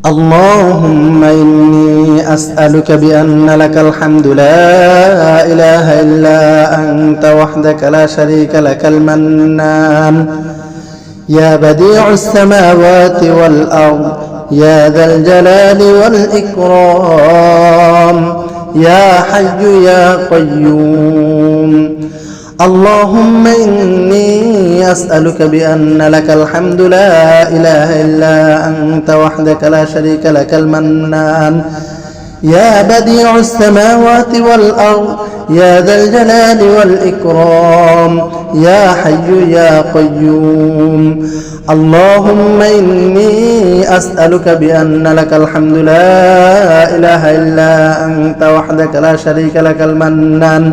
اللهم إني أسألك بأن لك الحمد لا إله إلا أنت وحدك لا شريك لك المنان يا بديع السماوات والأرض يا ذا الجلال والإكرام يا حي يا قيوم. اللهم إني أسألك بأن لك الحمد لا إله إلا أنت وحدك لا شريك لك المنان يا بديع السماوات والأرض يا ذا الجلال والإكرام يا حي يا قيوم. اللهم إني أسألك بأن لك الحمد لا إله إلا أنت وحدك لا شريك لك المنان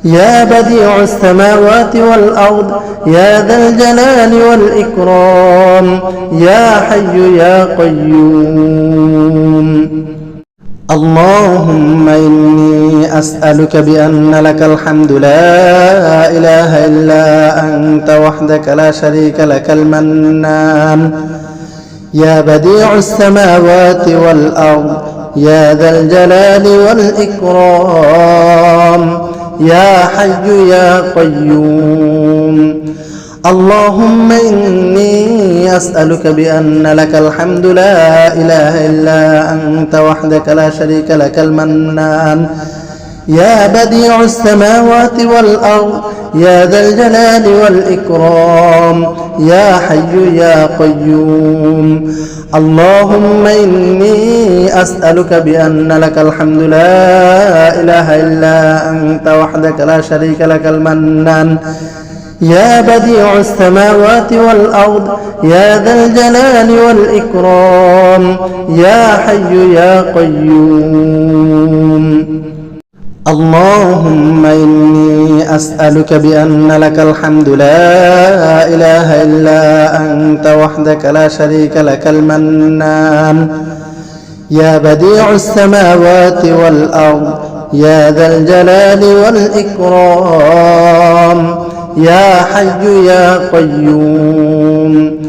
يا بديع السماوات والأرض يا ذا الجلال والإكرام يا حي يا قيوم. اللهم إني أسألك بأن لك الحمد لا إله إلا أنت وحدك لا شريك لك المنان يا بديع السماوات والأرض يا ذا الجلال والإكرام يا حي يا قيوم. اللهم إني أسألك بأن لك الحمد لا إله إلا أنت وحدك لا شريك لك المنان يا بديع السماوات والأرض يا ذا الجلال والإكرام يا حي يا قيوم. اللهم إني أسألك بأن لك الحمد لا إله إلا أنت وحدك لا شريك لك المنان يا بديع السماوات والأرض يا ذا الجلال والإكرام يا حي يا قيوم. اللهم إني أسألك بأن لك الحمد لا إله إلا أنت وحدك لا شريك لك المنان يا بديع السماوات والأرض يا ذا الجلال والإكرام يا حي يا قيوم.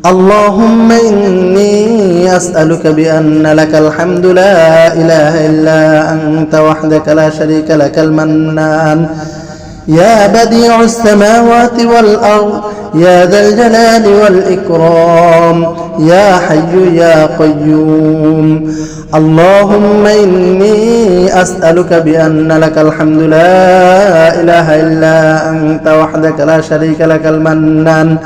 اللهم إني أسألك بأن لك الحمد لا إله إلا أنت وحدك لا شريك لك المنان يا بديع السماوات والأرض يا ذا الجلال والإكرام يا حي يا قيوم. اللهم إني أسألك بأن لك الحمد لا إله إلا أنت وحدك لا شريك لك المنان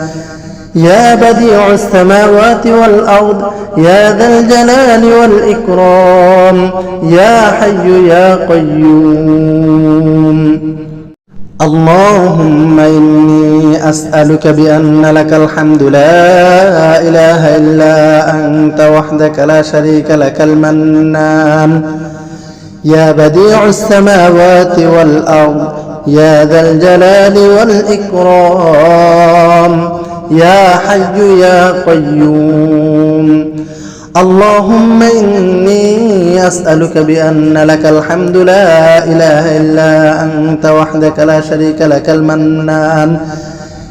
يا بديع السماوات والأرض يا ذا الجلال والإكرام يا حي يا قيوم. اللهم إني أسألك بأن لك الحمد لا إله إلا أنت وحدك لا شريك لك المنان يا بديع السماوات والأرض يا ذا الجلال والإكرام يا حي يا قيوم. اللهم إني أسألك بأن لك الحمد لا إله إلا أنت وحدك لا شريك لك المنان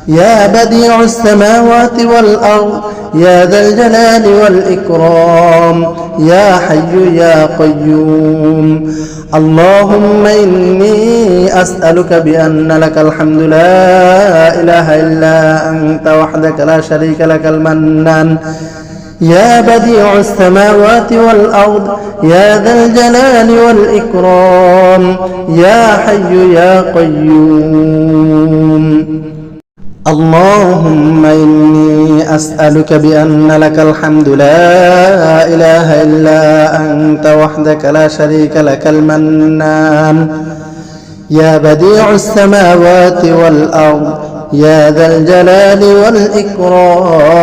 يا بديع السماوات والأرض يا ذا الجلال والإكرام يا حي يا قيوم. اللهم إني أسألك بأن لك الحمد لا إله إلا أنت وحدك لا شريك لك المنان يا بديع السماوات والأرض يا ذا الجلال والإكرام يا حي يا قيوم. اللهم إني أسألك بأن لك الحمد لا إله إلا أنت وحدك لا شريك لك المنان يا بديع السماوات والأرض يا ذا الجلال والإكرام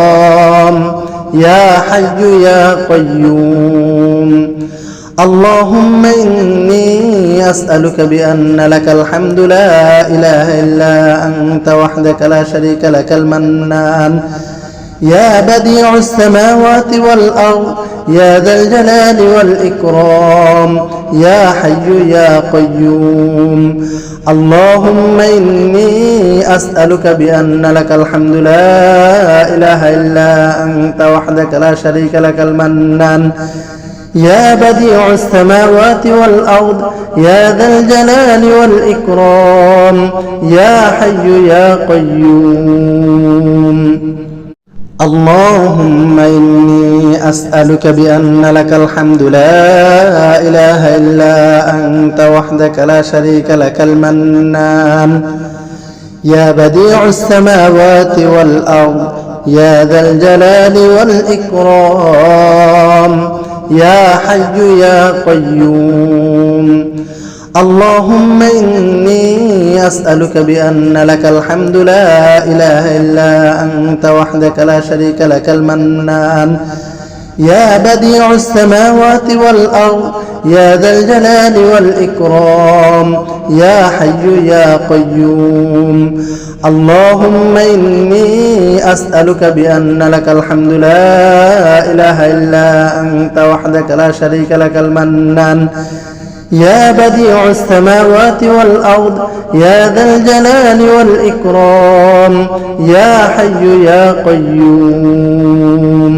يا حي يا قيوم. اللهم إني أسألك بأن لك الحمد لا إله إلا أنت وحدك لا شريك لك المنان يا بديع السماوات والأرض يا ذا الجلال والإكرام يا حي يا قيوم اللهم إني أسألك بأن لك الحمد لا إله إلا أنت وحدك لا شريك لك المنان يا بديع السماوات والأرض يا ذا الجلال والإكرام يا حي يا قيوم اللهم إني أسألك بأن لك الحمد لا إله إلا أنت وحدك لا شريك لك المنان يا بديع السماوات والأرض يا ذا الجلال والإكرام يا حي يا قيوم اللهم إني أسألك بأن لك الحمد لا إله إلا أنت وحدك لا شريك لك المنان يا بديع السماوات والأرض يا ذا الجلال والإكرام يا حي يا قيوم اللهم إني أسألك بأن لك الحمد لا إله إلا أنت وحدك لا شريك لك المنان يا بديع السماوات والأرض يا ذا الجلال والإكرام يا حي يا قيوم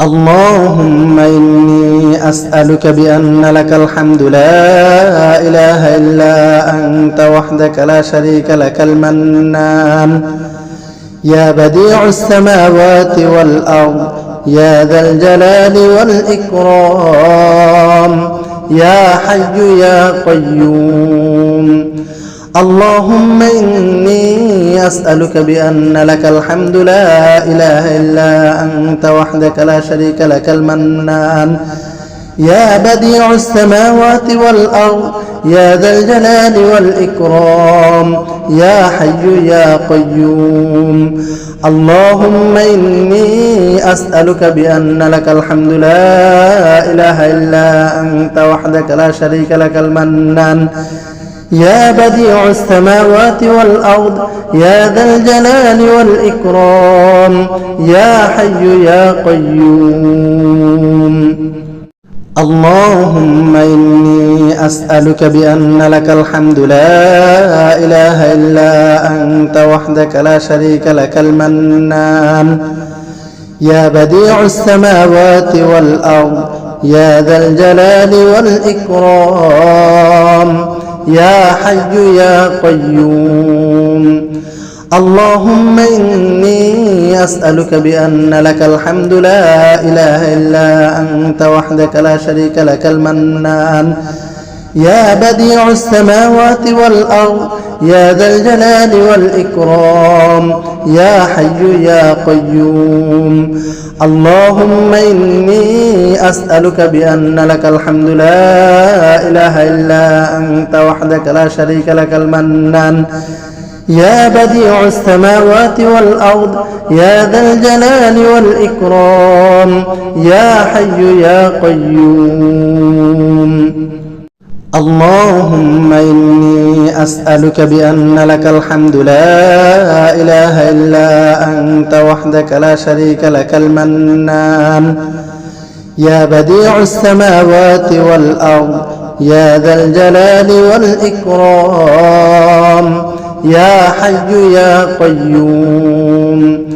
اللهم إني أسألك بأن لك الحمد لا إله إلا أنت وحدك لا شريك لك المنان يا بديع السماوات والأرض يا ذا الجلال والإكرام يا حي يا قيوم اللهم إني أسألك بأن لك الحمد لا إله إلا أنت وحدك لا شريك لك المنان يا بديع السماوات والأرض يا ذا الجلال والإكرام يا حي يا قيوم اللهم إني أسألك بأن لك الحمد لا إله إلا أنت وحدك لا شريك لك المنان يا بديع السماوات والأرض يا ذا الجلال والإكرام يا حي يا قيوم اللهم إني أسألك بأن لك الحمد لا إله إلا أنت وحدك لا شريك لك المنان يا بديع السماوات والأرض يا ذا الجلال والإكرام يا حي يا قيوم اللهم إني أسألك بأن لك الحمد لا إله إلا أنت وحدك لا شريك لك المنان يا بديع السماوات والأرض يا ذا الجلال والإكرام يا حي يا قيوم اللهم إني أسألك بأن لك الحمد لا إله إلا أنت وحدك لا شريك لك المنان يا بديع السماوات والأرض يا ذا الجلال والإكرام يا حي يا قيوم اللهم إني أسألك بأن لك الحمد لا إله إلا أنت وحدك لا شريك لك المنان يا بديع السماوات والأرض يا ذا الجلال والإكرام يا حي يا قيوم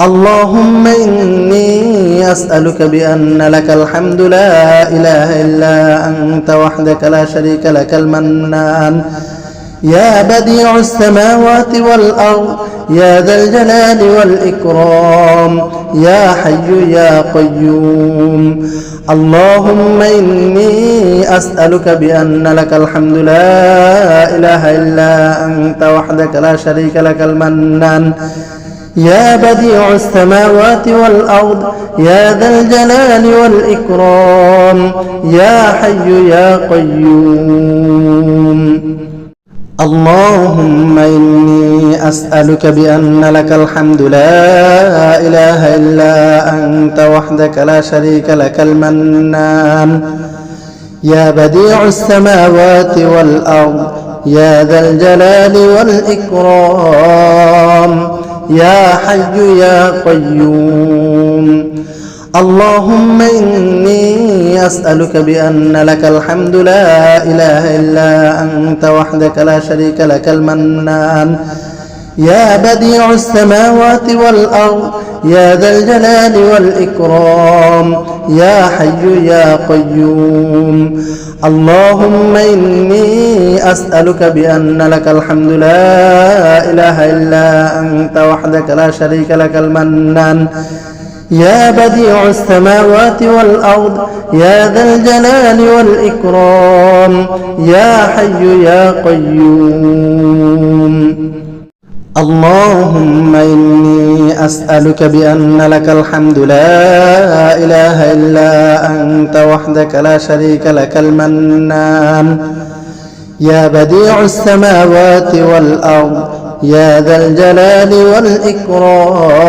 اللهم إني أسألك بأن لك الحمد لا إله إلا أنت وحدك لا شريك لك المنان يا بديع السماوات والأرض يا ذا الجلال والإكرام يا حي يا قيوم اللهم إني أسألك بأن لك الحمد لا إله إلا أنت وحدك لا شريك لك المنان يا بديع السماوات والأرض يا ذا الجلال والإكرام يا حي يا قيوم اللهم إني أسألك بأن لك الحمد لا إله إلا أنت وحدك لا شريك لك المنان يا بديع السماوات والأرض يا ذا الجلال والإكرام يا حي يا قيوم اللهم إني أسألك بأن لك الحمد لا إله إلا أنت وحدك لا شريك لك المنان يا بديع السماوات والأرض يا ذا الجلال والإكرام يا حي يا قيوم اللهم إني أسألك بأن لك الحمد لا إله إلا أنت وحدك لا شريك لك المنان يا بديع السماوات والأرض يا ذا الجلال والإكرام يا حي يا قيوم اللهم إني أسألك بأن لك الحمد لا إله إلا أنت وحدك لا شريك لك المنان يا بديع السماوات والأرض يا ذا الجلال والإكرام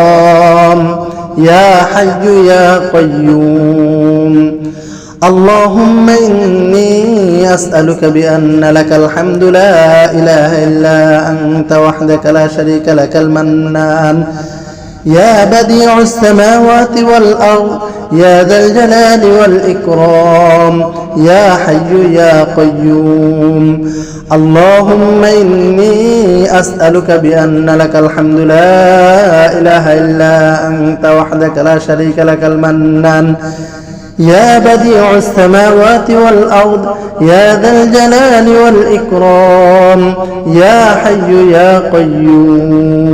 يا حي يا قيوم اللهم إني أسألك بأن لك الحمد لا إله إلا أنت وحدك لا شريك لك المنان يا بديع السماوات والأرض يا ذا الجلال والإكرام يا حي يا قيوم اللهم إني أسألك بأن لك الحمد لا إله إلا أنت وحدك لا شريك لك المنان يا بديع السماوات والأرض يا ذا الجلال والإكرام يا حي يا قيوم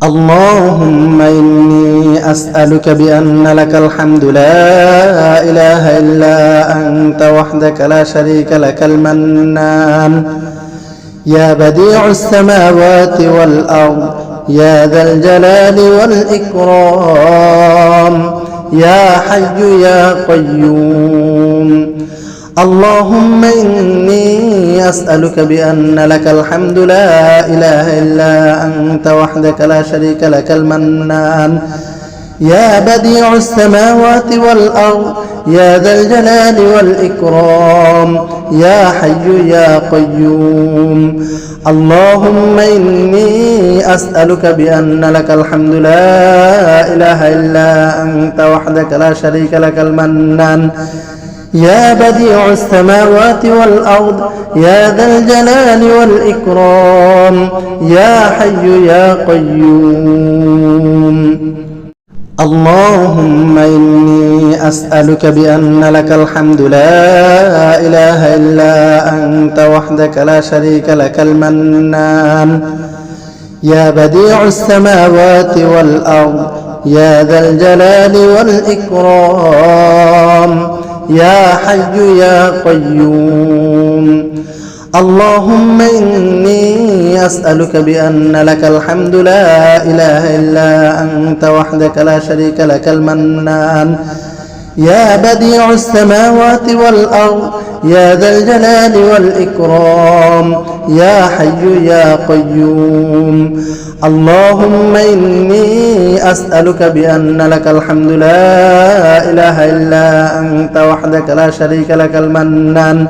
اللهم إني أسألك بأن لك الحمد لا إله إلا أنت وحدك لا شريك لك المنان يا بديع السماوات والأرض يا ذا الجلال والإكرام يا حي يا قيوم اللهم إني أسألك بأن لك الحمد لا إله إلا أنت وحدك لا شريك لك المنان يا بديع السماوات والأرض يا ذا الجلال والإكرام يا حي يا قيوم اللهم إني أسألك بأن لك الحمد لا إله إلا أنت وحدك لا شريك لك المنان يا بديع السماوات والأرض يا ذا الجلال والإكرام يا حي يا قيوم اللهم إني أسألك بأن لك الحمد لا إله إلا أنت وحدك لا شريك لك المنان يا بديع السماوات والأرض يا ذا الجلال والإكرام يا حي يا قيوم اللهم إني أسألك بأن لك الحمد لا إله إلا أنت وحدك لا شريك لك المنان يا بديع السماوات والأرض يا ذا الجلال والإكرام يا حي يا قيوم اللهم إني أسألك بأن لك الحمد لا إله إلا أنت وحدك لا شريك لك المنان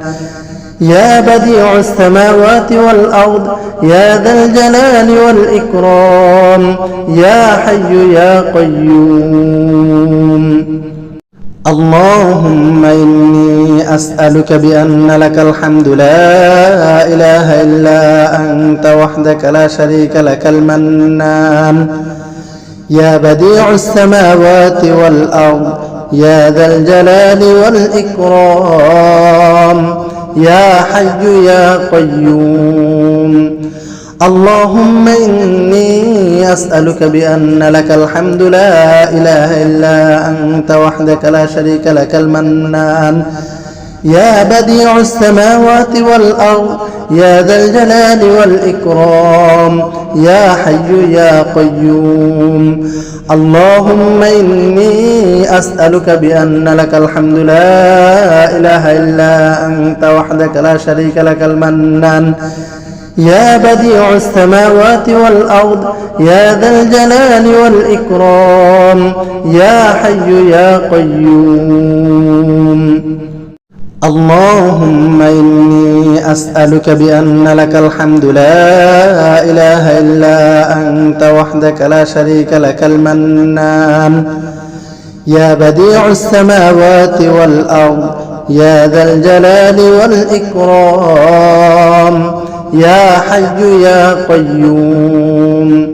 يا بديع السماوات والأرض يا ذا الجلال والإكرام يا حي يا قيوم اللهم إني أسألك بأن لك الحمد لا إله إلا أنت وحدك لا شريك لك المنان يا بديع السماوات والأرض يا ذا الجلال والإكرام يا حي يا قيوم اللهم إني أسألك بأن لك الحمد لا إله إلا أنت وحدك لا شريك لك المنان يا بديع السماوات والأرض يا ذا الجلال والإكرام يا حي يا قيوم اللهم إني أسألك بأن لك الحمد لا إله إلا أنت وحدك لا شريك لك المنان يا بديع السماوات والأرض يا ذا الجلال والإكرام يا حي يا قيوم اللهم إني أسألك بأن لك الحمد لا إله إلا أنت وحدك لا شريك لك المنان يا بديع السماوات والأرض يا ذا الجلال والإكرام يا حي يا قيوم.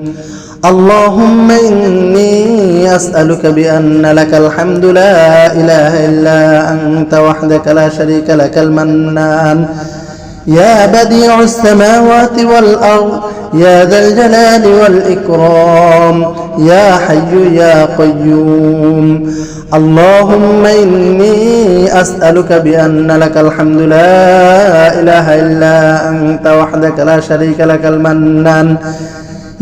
اللهم إني أسألك بأن لك الحمد لا إله إلا أنت وحدك لا شريك لك المنان يا بديع السماوات والأرض يا ذا الجلال والإكرام يا حي يا قيوم. اللهم إني أسألك بأن لك الحمد لا إله إلا أنت وحدك لا شريك لك المنان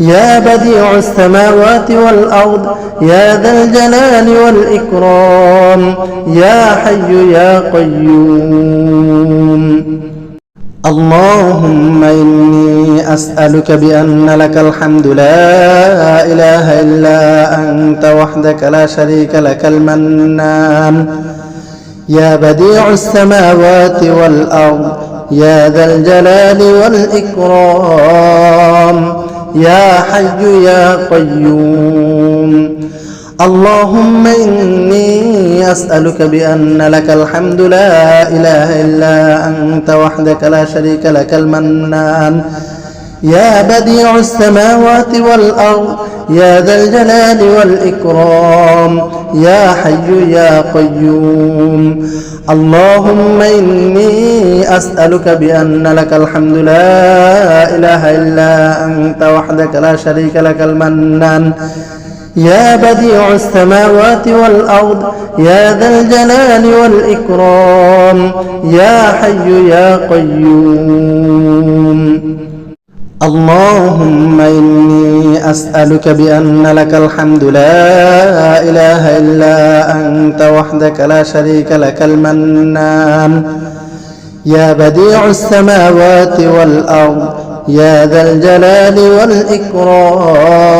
يا بديع السماوات والأرض يا ذا الجلال والإكرام يا حي يا قيوم. اللهم إني أسألك بأن لك الحمد لا إله إلا أنت وحدك لا شريك لك المنان يا بديع السماوات والأرض يا ذا الجلال والإكرام يا حي يا قيوم. اللهم إني أسألك بأن لك الحمد لا إله إلا أنت وحدك لا شريك لك المنان يا بديع السماوات والأرض يا ذا الجلال والإكرام يا حي يا قيوم. اللهم إني أسألك بأن لك الحمد لا إله إلا أنت وحدك لا شريك لك المنان يا بديع السماوات والأرض يا ذا الجلال والإكرام يا حي يا قيوم. اللهم إني أسألك بأن لك الحمد لا إله إلا أنت وحدك لا شريك لك المنان يا بديع السماوات والأرض يا ذا الجلال والإكرام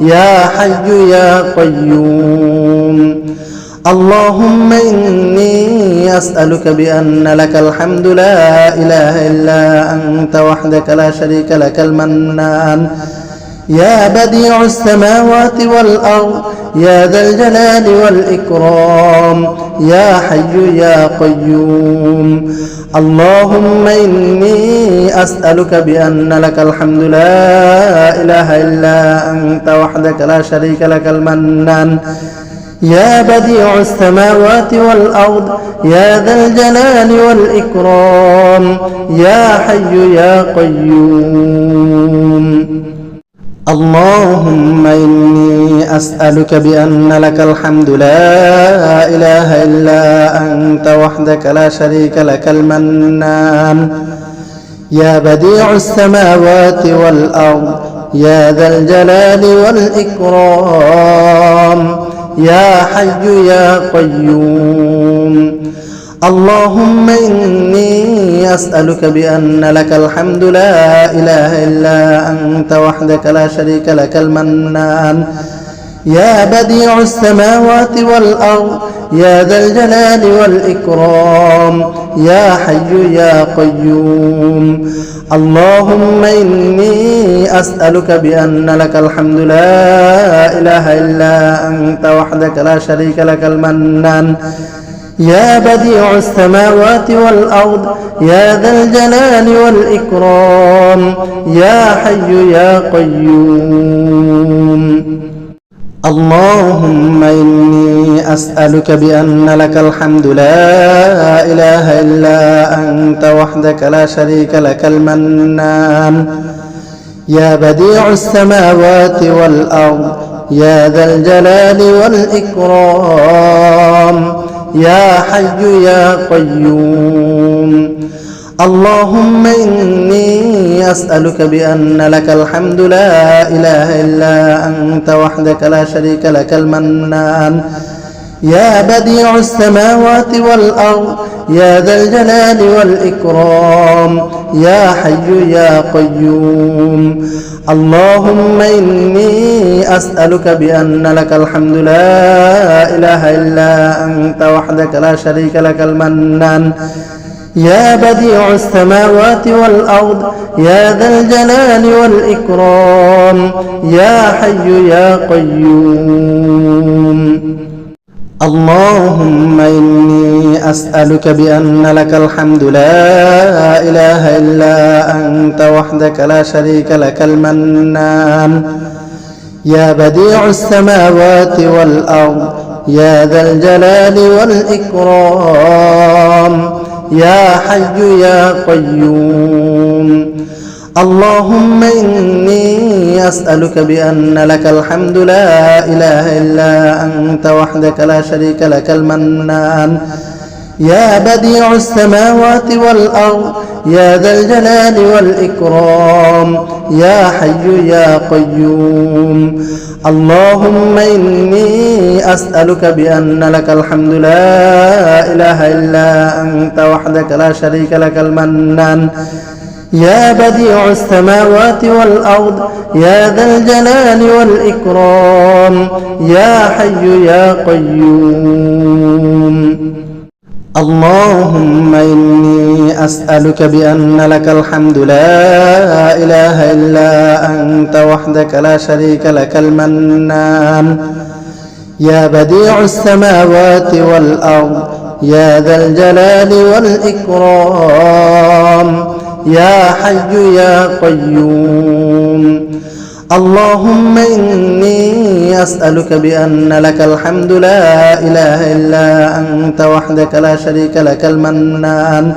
يا حي يا قيوم. اللهم إني أسألك بأن لك الحمد لا إله إلا أنت وحدك لا شريك لك المنان يا بديع السماوات والأرض يا ذا الجلال والإكرام يا حي يا قيوم. اللهم إني أسألك بأن لك الحمد لا إله إلا أنت وحدك لا شريك لك المنان يا بديع السماوات والأرض يا ذا الجلال والإكرام يا حي يا قيوم. اللهم إني أسألك بأن لك الحمد لا إله إلا أنت وحدك لا شريك لك المنان يا بديع السماوات والأرض يا ذا الجلال والإكرام يا حي يا قيوم. اللهم إني أسألك بأن لك الحمد لا إله إلا أنت وحدك لا شريك لك المنان يا بديع السماوات والأرض يا ذا الجلال والإكرام يا حي يا قيوم. اللهم إني أسألك بأن لك الحمد لا إله إلا أنت وحدك لا شريك لك المنان يا بديع السماوات والأرض يا ذا الجلال والإكرام يا حي يا قيوم. اللهم إني أسألك بأن لك الحمد لا إله إلا أنت وحدك لا شريك لك المنان يا بديع السماوات والأرض يا ذا الجلال والإكرام يا حي يا قيوم. اللهم إني أسألك بأن لك الحمد لا إله إلا أنت وحدك لا شريك لك المنان يا بديع السماوات والأرض يا ذا الجلال والإكرام يا حي يا قيوم. اللهم إني أسألك بأن لك الحمد لا إله إلا أنت وحدك لا شريك لك المنان يا بديع السماوات والأرض يا ذا الجلال والإكرام يا حي يا قيوم. اللهم إني أسألك بأن لك الحمد لا إله إلا أنت وحدك لا شريك لك المنان يا بديع السماوات والأرض يا ذا الجلال والإكرام يا حي يا قيوم اللهم إني أسألك بأن لك الحمد لا إله إلا أنت وحدك لا شريك لك المنان يا بديع السماوات والأرض يا ذا الجلال والإكرام يا حي يا قيوم اللهم إني أسألك بأن لك الحمد لا إله إلا أنت وحدك لا شريك لك المنان يا بديع السماوات والأرض يا ذا الجلال والإكرام يا حي يا قيوم اللهم إني أسألك بأن لك الحمد لا إله إلا أنت وحدك لا شريك لك المنان يا بديع السماوات والأرض يا ذا الجلال والإكرام يا حي يا قيوم اللهم إني أسألك بأن لك الحمد لا إله إلا أنت وحدك لا شريك لك المنان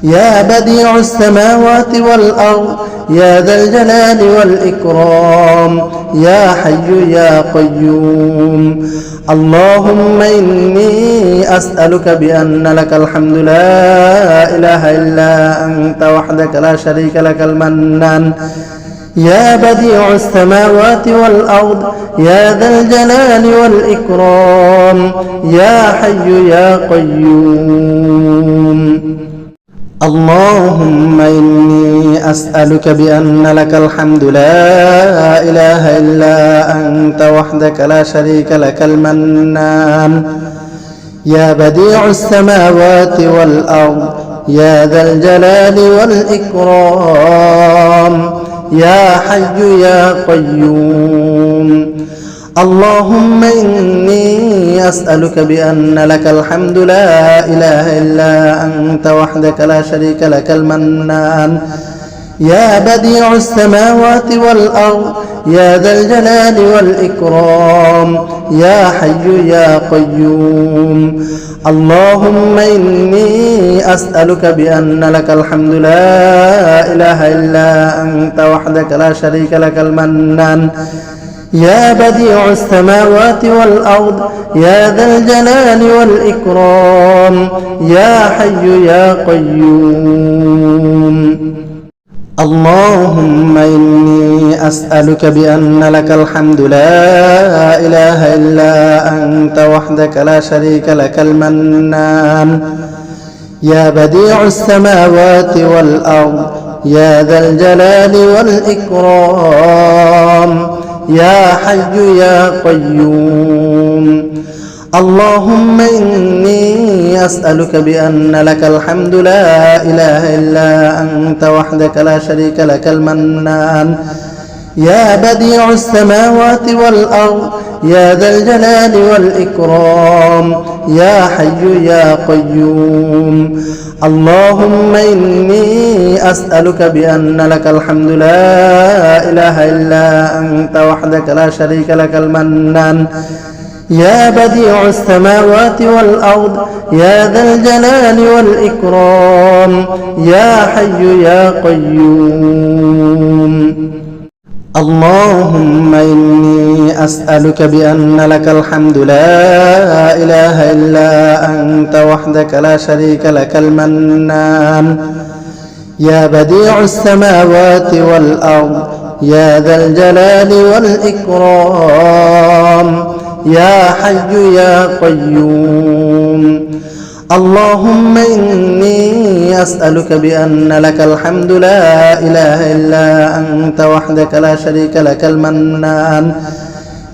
يا بديع السماوات والأرض يا ذا الجلال والإكرام يا حي يا قيوم اللهم إني أسألك بأن لك الحمد لا إله إلا أنت وحدك لا شريك لك المنان يا بديع السماوات والأرض يا ذا الجلال والإكرام يا حي يا قيوم اللهم إني أسألك بأن لك الحمد لا إله إلا أنت وحدك لا شريك لك المنان يا بديع السماوات والأرض يا ذا الجلال والإكرام يا حي يا قيوم اللهم إني أسألك بأن لك الحمد لا إله إلا أنت وحدك لا شريك لك المنان يا بديع السماوات والأرض يا ذا الجلال والإكرام يا حي يا قيوم اللهم إني أسألك بأن لك الحمد لا إله إلا أنت وحدك لا شريك لك المنان يا بديع السماوات والأرض يا ذا الجلال والإكرام يا حي يا قيوم اللهم إني أسألك بأن لك الحمد لا إله إلا أنت وحدك لا شريك لك المنان يا بديع السماوات والأرض يا ذا الجلال والإكرام يا حي يا قيوم اللهم إني أسألك بأن لك الحمد لا إله إلا أنت وحدك لا شريك لك المنان يا بديع السماوات والأرض يا ذا الجلال والإكرام يا حي يا قيوم اللهم إني أسألك بأن لك الحمد لا إله إلا أنت وحدك لا شريك لك المنان يا بديع السماوات والأرض يا ذا الجلال والإكرام يا حي يا قيوم اللهم إني أسألك بأن لك الحمد لا إله إلا أنت وحدك لا شريك لك المنان يا بديع السماوات والأرض يا ذا الجلال والإكرام يا حي يا قيوم اللهم إني أسألك بأن لك الحمد لا إله إلا أنت وحدك لا شريك لك المنان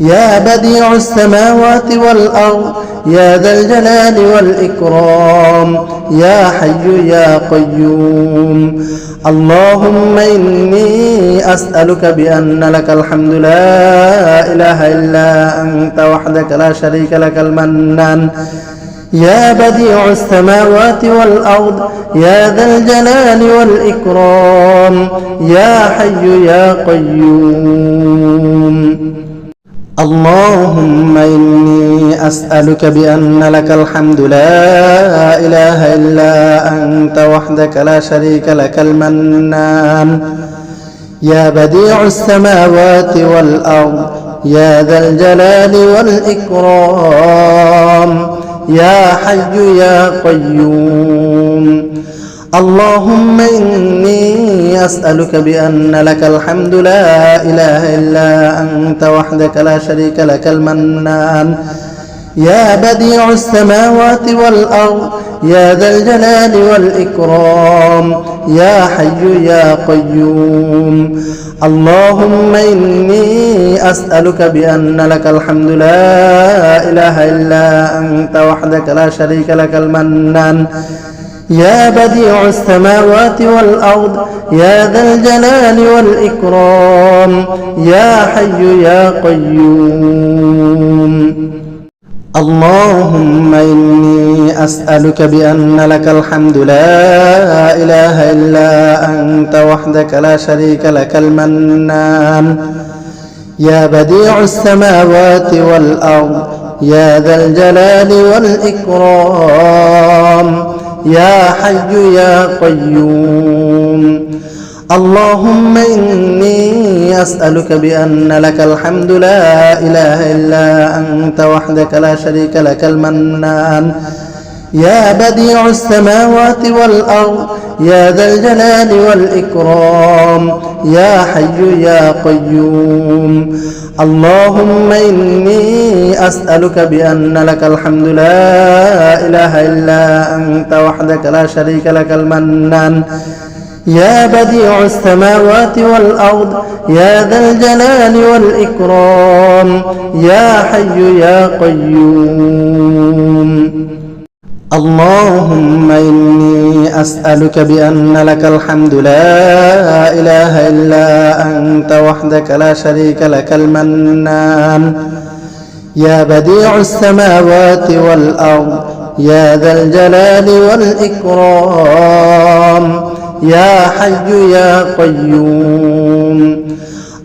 يا بديع السماوات والأرض يا ذا الجلال والإكرام يا حي يا قيوم اللهم إني أسألك بأن لك الحمد لا إله إلا أنت وحدك لا شريك لك المنان يا بديع السماوات والأرض يا ذا الجلال والإكرام يا حي يا قيوم اللهم إني أسألك بأن لك الحمد لا إله إلا أنت وحدك لا شريك لك المنان يا بديع السماوات والأرض يا ذا الجلال والإكرام يا حي يا قيوم اللهم إني أسألك بأن لك الحمد لا إله إلا أنت وحدك لا شريك لك المنان يا بديع السماوات والأرض يا ذا الجلال والإكرام يا حي يا قيوم اللهم إني أسألك بأن لك الحمد لا إله إلا أنت وحدك لا شريك لك المنان يا بديع السماوات والأرض يا ذا الجلال والإكرام يا حي يا قيوم اللهم إني أسألك بأن لك الحمد لا إله إلا أنت وحدك لا شريك لك المنان يا بديع السماوات والأرض يا ذا الجلال والإكرام يا حي يا قيوم اللهم إني أسألك بأن لك الحمد لا إله إلا أنت وحدك لا شريك لك المنان يا بديع السماوات والأرض يا ذا الجلال والإكرام يا حي يا قيوم اللهم إني أسألك بأن لك الحمد لا إله إلا أنت وحدك لا شريك لك المنان يا بديع السماوات والأرض يا ذا الجلال والإكرام يا حي يا قيوم اللهم إني أسألك بأن لك الحمد لا إله إلا أنت وحدك لا شريك لك المنان يا بديع السماوات والأرض يا ذا الجلال والإكرام يا حي يا قيوم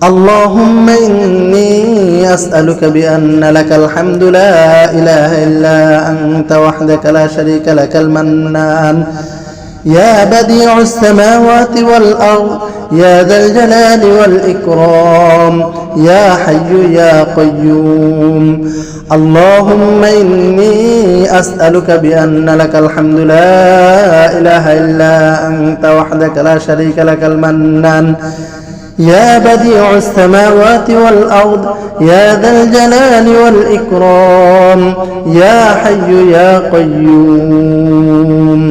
اللهم إني أسألك بأن لك الحمد لا إله إلا أنت وحدك لا شريك لك المنان يا بديع السماوات والأرض يا ذا الجلال والإكرام يا حي يا قيوم اللهم إني أسألك بأن لك الحمد لا إله إلا أنت وحدك لا شريك لك المنان يا بديع السماوات والأرض يا ذا الجلال والإكرام يا حي يا قيوم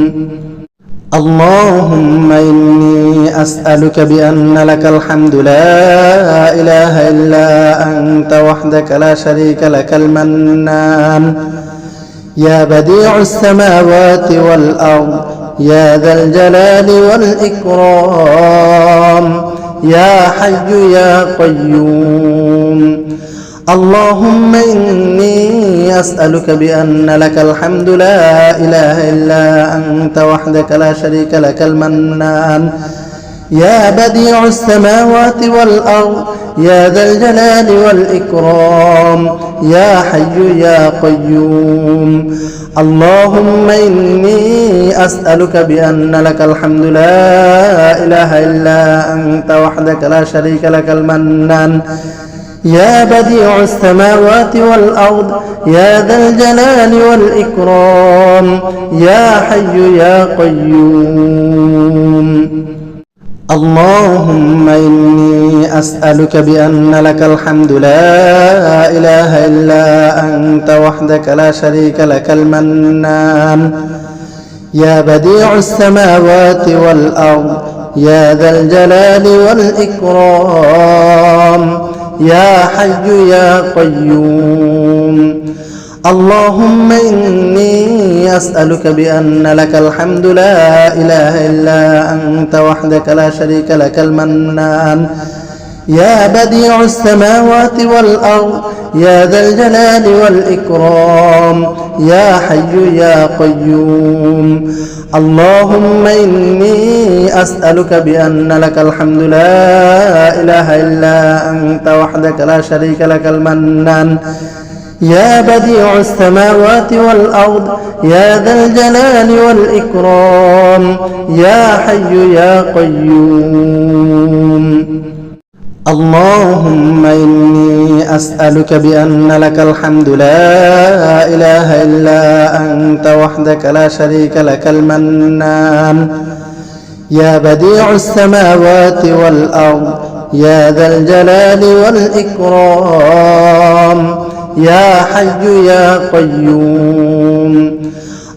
اللهم إني أسألك بأن لك الحمد لا إله إلا أنت وحدك لا شريك لك المنان يا بديع السماوات والأرض يا ذا الجلال والإكرام يا حي يا قيوم اللهم إني أسألك بأن لك الحمد لا إله إلا أنت وحدك لا شريك لك المنان يا بديع السماوات والأرض يا ذا الجلال والإكرام يا حي يا قيوم اللهم إني أسألك بأن لك الحمد لا إله إلا أنت وحدك لا شريك لك المنان يا بديع السماوات والأرض يا ذا الجلال والإكرام يا حي يا قيوم اللهم إني أسألك بأن لك الحمد لا إله إلا أنت وحدك لا شريك لك المنان يا بديع السماوات والأرض يا ذا الجلال والإكرام يا حي يا قيوم اللهم إني أسألك بأن لك الحمد لا إله إلا أنت وحدك لا شريك لك المنان يا بديع السماوات والأرض يا ذا الجلال والإكرام يا حي يا قيوم اللهم إني أسألك بأن لك الحمد لا إله إلا أنت وحدك لا شريك لك المنان يا بديع السماوات والأرض يا ذا الجلال والإكرام يا حي يا قيوم اللهم إني أسألك بأن لك الحمد لا إله إلا أنت وحدك لا شريك لك المنان يا بديع السماوات والأرض يا ذا الجلال والإكرام يا حي يا قيوم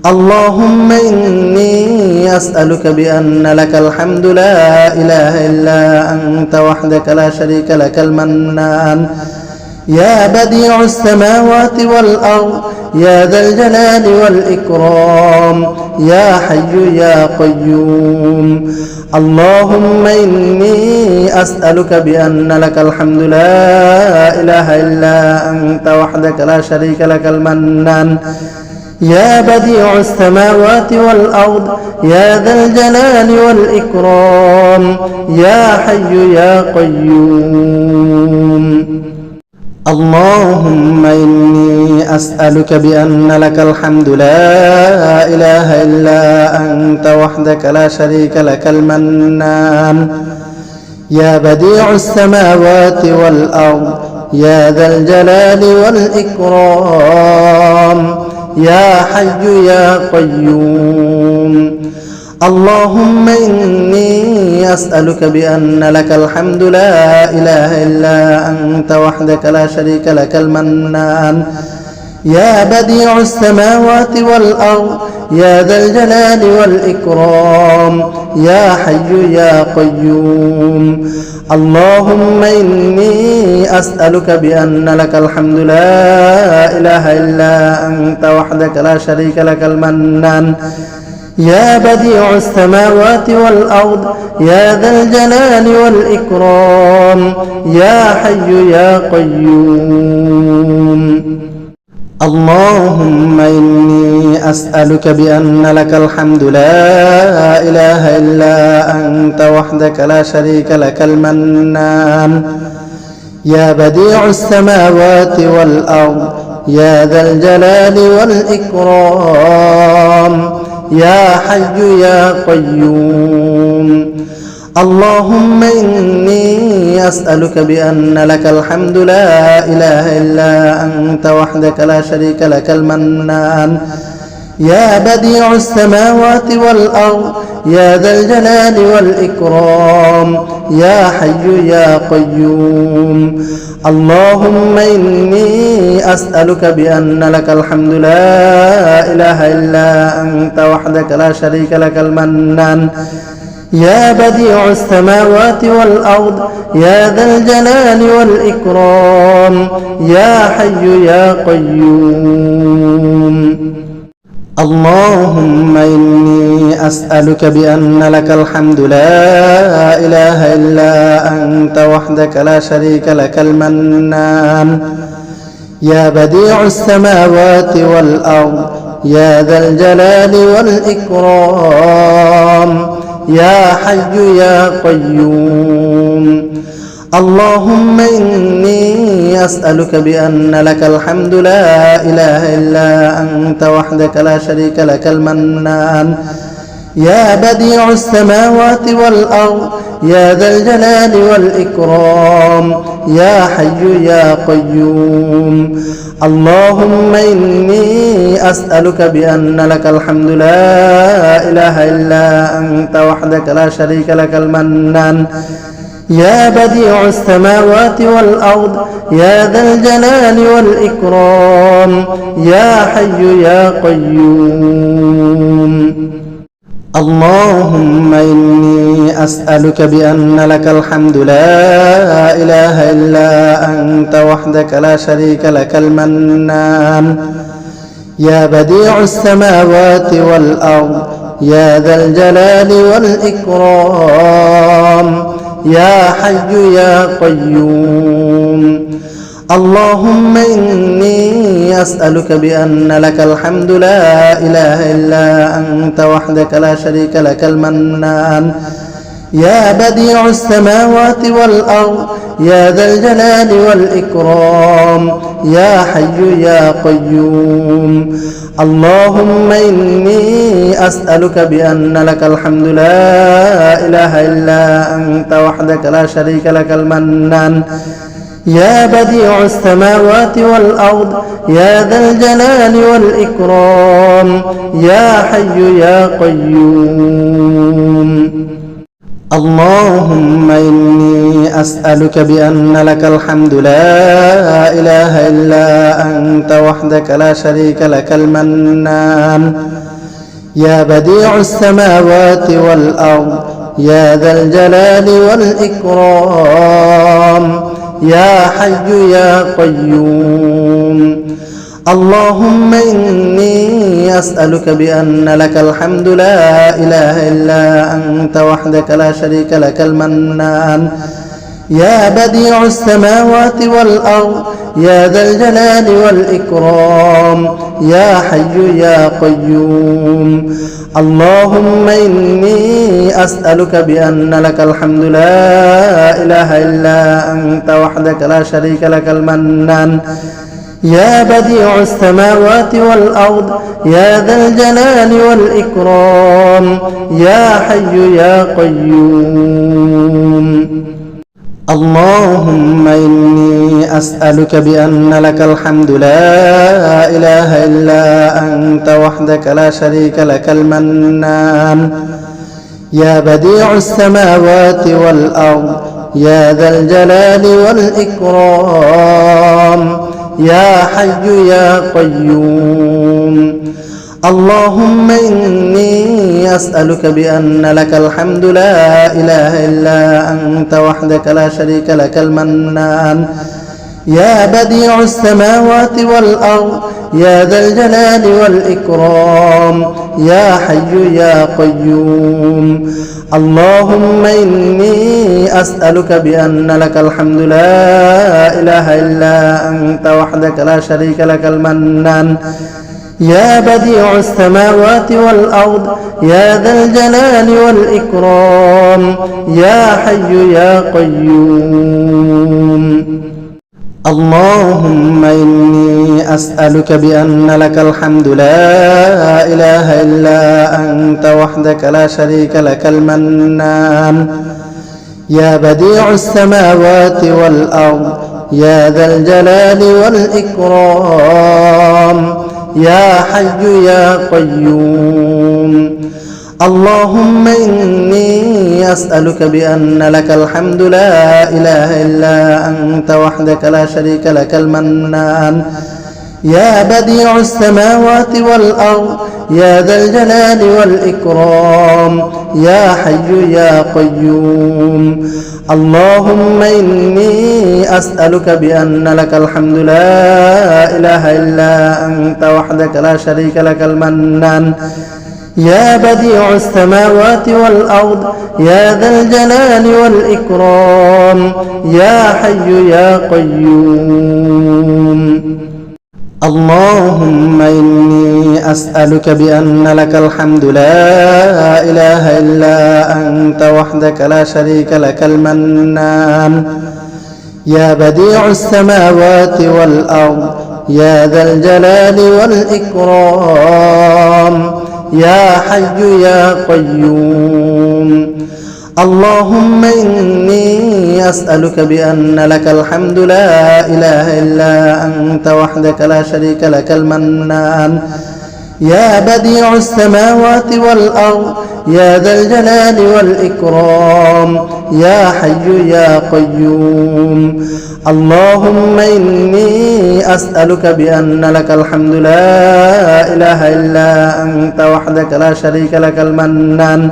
اللهم إني أسألك بأن لك الحمد لا إله إلا أنت وحدك لا شريك لك المنان يا بديع السماوات والأرض يا ذا الجلال والإكرام يا حي يا قيوم اللهم إني أسألك بأن لك الحمد لا إله إلا أنت وحدك لا شريك لك المنان يا بديع السماوات والأرض يا ذا الجلال والإكرام يا حي يا قيوم اللهم إني أسألك بأن لك الحمد لا إله إلا أنت وحدك لا شريك لك المنان يا بديع السماوات والأرض يا ذا الجلال والإكرام يا حي يا قيوم اللهم إني أسألك بأن لك الحمد لا إله إلا أنت وحدك لا شريك لك المنان يا بديع السماوات والأرض يا ذا الجلال والإكرام يا حي يا قيوم اللهم إني أسألك بأن لك الحمد لا إله إلا أنت وحدك لا شريك لك المنان يا بديع السماوات والأرض يا ذا الجلال والإكرام يا حي يا قيوم اللهم إني أسألك بأن لك الحمد لا إله إلا أنت وحدك لا شريك لك المنان يا بديع السماوات والأرض يا ذا الجلال والإكرام يا حي يا قيوم اللهم إني أسألك بأن لك الحمد لا إله إلا أنت وحدك لا شريك لك المنان يا بديع السماوات والأرض يا ذا الجلال والإكرام يا حي يا قيوم اللهم إني أسألك بأن لك الحمد لا إله إلا أنت وحدك لا شريك لك المنان يا بديع السماوات والأرض يا ذا الجلال والإكرام يا حي يا قيوم اللهم إني أسألك بأن لك الحمد لا إله إلا أنت وحدك لا شريك لك المنان يا بديع السماوات والأرض يا ذا الجلال والإكرام يا حي يا قيوم اللهم إني أسألك بأن لك الحمد لا إله إلا أنت وحدك لا شريك لك المنان يا بديع السماوات والأرض يا ذا الجلال والإكرام يا حي يا قيوم اللهم إني أسألك بأن لك الحمد لا إله إلا أنت وحدك لا شريك لك المنان يا بديع السماوات والأرض يا ذا الجلال والإكرام يا حي يا قيوم اللهم إني أسألك بأن لك الحمد لا إله إلا أنت وحدك لا شريك لك المنان يا بديع السماوات والأرض يا ذا الجلال والإكرام يا حي يا قيوم. اللهم إني أسألك بأن لك الحمد لا إله إلا أنت وحدك لا شريك لك المنان يا بديع السماوات والأرض يا ذا الجلال والإكرام يا حي يا قيوم. اللهم إني أسألك بأن لك الحمد لا إله إلا أنت وحدك لا شريك لك المنان يا بديع السماوات والأرض يا ذا الجلال والإكرام يا حي يا قيوم. اللهم إني أسألك بأن لك الحمد لا إله إلا أنت وحدك لا شريك لك المنان يا بديع السماوات والأرض يا ذا الجلال والإكرام يا حي يا قيوم. اللهم إني أسألك بأن لك الحمد لا إله إلا أنت وحدك لا شريك لك المنان يا بديع السماوات والأرض يا ذا الجلال والإكرام يا حي يا قيوم. اللهم إني أسألك بأن لك الحمد لا إله إلا أنت وحدك لا شريك لك المنان يا بديع السماوات والأرض يا ذا الجلال والإكرام يا حي يا قيوم. اللهم إني أسألك بأن لك الحمد لا إله إلا أنت وحدك لا شريك لك المنان يا بديع السماوات والأرض يا ذا الجلال والإكرام يا حي يا قيوم. اللهم إني أسألك بأن لك الحمد لا إله إلا أنت وحدك لا شريك لك المنان يا بديع السماوات والأرض يا ذا الجلال والإكرام يا حي يا قيوم. اللهم إني أسألك بأن لك الحمد لا إله إلا أنت وحدك لا شريك لك المنان يا بديع السماوات والأرض يا ذا الجلال والإكرام يا حي يا قيوم. اللهم إني أسألك بأن لك الحمد لا إله إلا أنت وحدك لا شريك لك المنان يا بديع السماوات والأرض يا ذا الجلال والإكرام يا حي يا قيوم. اللهم إني أسألك بأن لك الحمد لا إله إلا أنت وحدك لا شريك لك المنان يا بديع السماوات والأرض يا ذا الجلال والإكرام يا حي يا قيوم. اللهم إني أسألك بأن لك الحمد لا إله إلا أنت وحدك لا شريك لك المنان يا بديع السماوات والأرض يا ذا الجلال والإكرام يا حي يا قيوم. اللهم إني أسألك بأن لك الحمد لا إله إلا أنت وحدك لا شريك لك المنان يا بديع السماوات والأرض يا ذا الجلال والإكرام يا حي يا قيوم. اللهم إني أسألك بأن لك الحمد لا إله إلا أنت وحدك لا شريك لك المنان يا بديع السماوات والأرض يا ذا الجلال والإكرام يا حي يا قيوم. اللهم إني أسألك بأن لك الحمد لا إله إلا أنت وحدك لا شريك لك المنان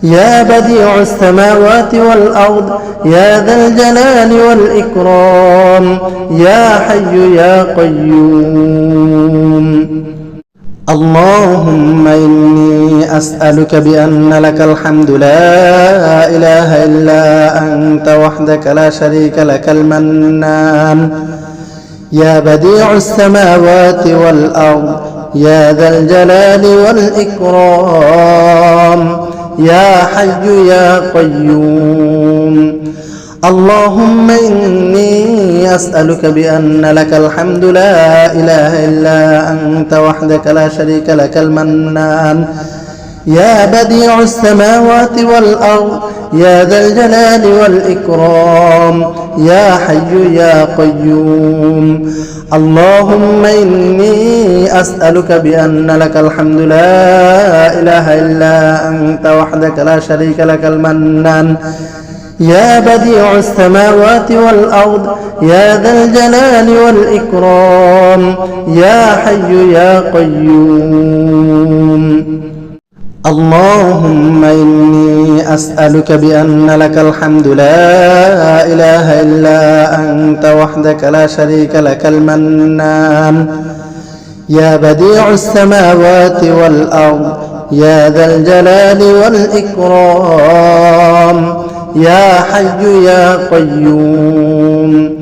يا بديع السماوات والأرض يا ذا الجلال والإكرام يا حي يا قيوم. اللهم إني أسألك بأن لك الحمد لا إله إلا أنت وحدك لا شريك لك المنان يا بديع السماوات والأرض يا ذا الجلال والإكرام يا حي يا قيوم اللهم إني أسألك بأن لك الحمد لا إله إلا أنت وحدك لا شريك لك المنان يا بديع السماوات والأرض يا ذا الجلال والإكرام يا حي يا قيوم اللهم إني أسألك بأن لك الحمد لا إله إلا أنت وحدك لا شريك لك المنان يا بديع السماوات والأرض يا ذا الجلال والإكرام يا حي يا قيوم اللهم إني أسألك بأن لك الحمد لا إله إلا أنت وحدك لا شريك لك المنان يا بديع السماوات والأرض يا ذا الجلال والإكرام يا حي يا قيوم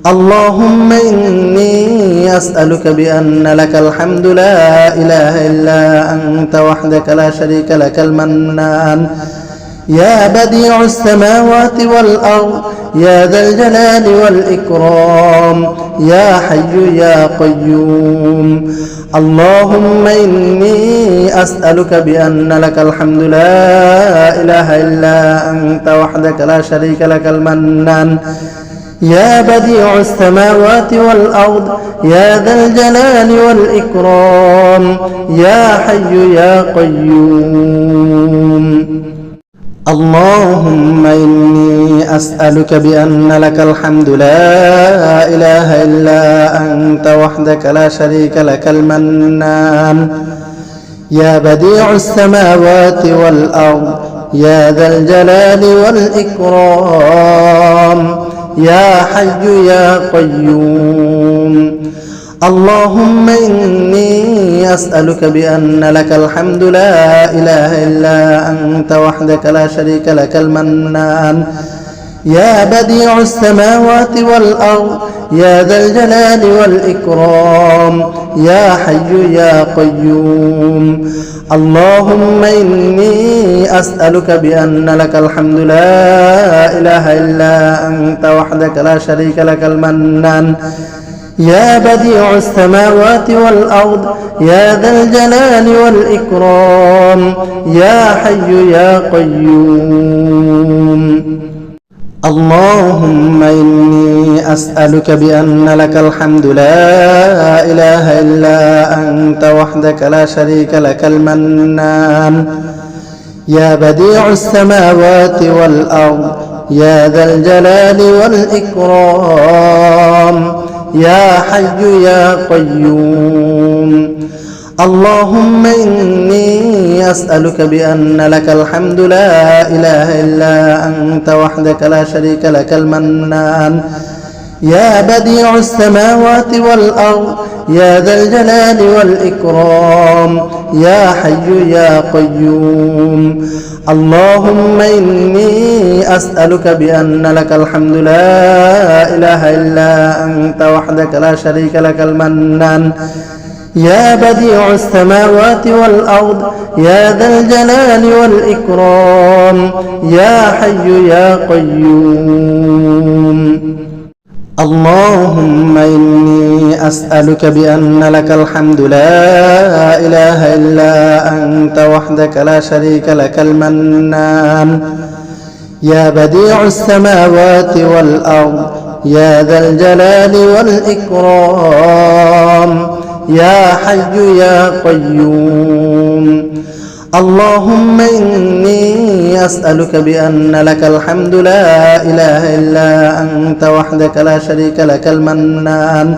اللهم إني أسألك بأن لك الحمد لا إله إلا أنت وحدك لا شريك لك المنان يا بديع السماوات والأرض يا ذا الجلال والإكرام يا حي يا قيوم اللهم إني أسألك بأن لك الحمد لا إله إلا أنت وحدك لا شريك لك المنان يا بديع السماوات والأرض يا ذا الجلال والإكرام يا حي يا قيوم اللهم إني أسألك بأن لك الحمد لا إله إلا أنت وحدك لا شريك لك المنان يا بديع السماوات والأرض يا ذا الجلال والإكرام يا حي يا قيوم اللهم إني أسألك بأن لك الحمد لا إله إلا أنت وحدك لا شريك لك المنان يا بديع السماوات والأرض يا ذا الجلال والإكرام يا حي يا قيوم اللهم إني أسألك بأن لك الحمد لا إله إلا أنت وحدك لا شريك لك المنان يا بديع السماوات والأرض يا ذا الجلال والإكرام يا حي يا قيوم اللهم إني أسألك بأن لك الحمد لا إله إلا أنت وحدك لا شريك لك المنان يا بديع السماوات والأرض يا ذا الجلال والإكرام يا حي يا قيوم اللهم إني أسألك بأن لك الحمد لا إله إلا أنت وحدك لا شريك لك المنان يا بديع السماوات والأرض يا ذا الجلال والإكرام يا حي يا قيوم اللهم إني أسألك بأن لك الحمد لا إله إلا أنت وحدك لا شريك لك المنان يا بديع السماوات والأرض يا ذا الجلال والإكرام يا حي يا قيوم اللهم إني أسألك بأن لك الحمد لا إله إلا أنت وحدك لا شريك لك المنان يا بديع السماوات والأرض يا ذا الجلال والإكرام يا حي يا قيوم اللهم إني أسألك بأن لك الحمد لا إله إلا أنت وحدك لا شريك لك المنان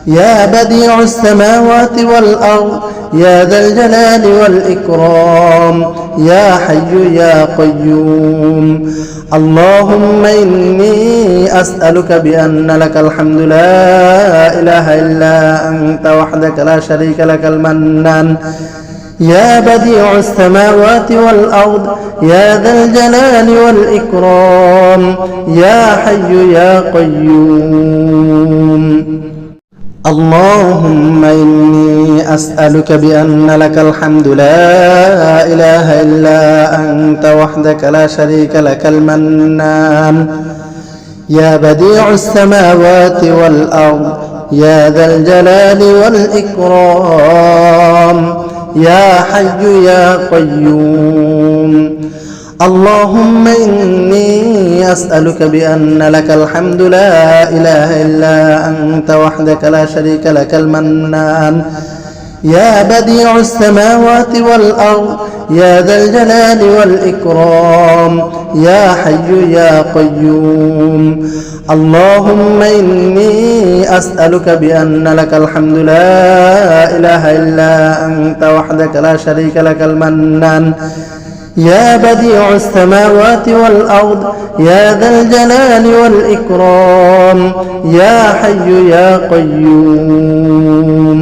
يا بديع السماوات والأرض يا ذا الجلال والإكرام يا حي يا قيوم. اللهم إني أسألك بأن لك الحمد لا إله إلا أنت وحدك لا شريك لك المنان يا بديع السماوات والأرض يا ذا الجلال والإكرام يا حي يا قيوم. اللهم إني أسألك بأن لك الحمد لا إله إلا أنت وحدك لا شريك لك المنان يا بديع السماوات والأرض يا ذا الجلال والإكرام يا حي يا قيوم. اللهم إني أسألك بأن لك الحمد لا إله إلا أنت وحدك لا شريك لك المنان يا بديع السماوات والأرض يا ذا الجلال والإكرام يا حي يا قيوم. اللهم إني أسألك بأن لك الحمد لا إله إلا أنت وحدك لا شريك لك المنان يا بديع السماوات والأرض يا ذا الجلال والإكرام يا حي يا قيوم.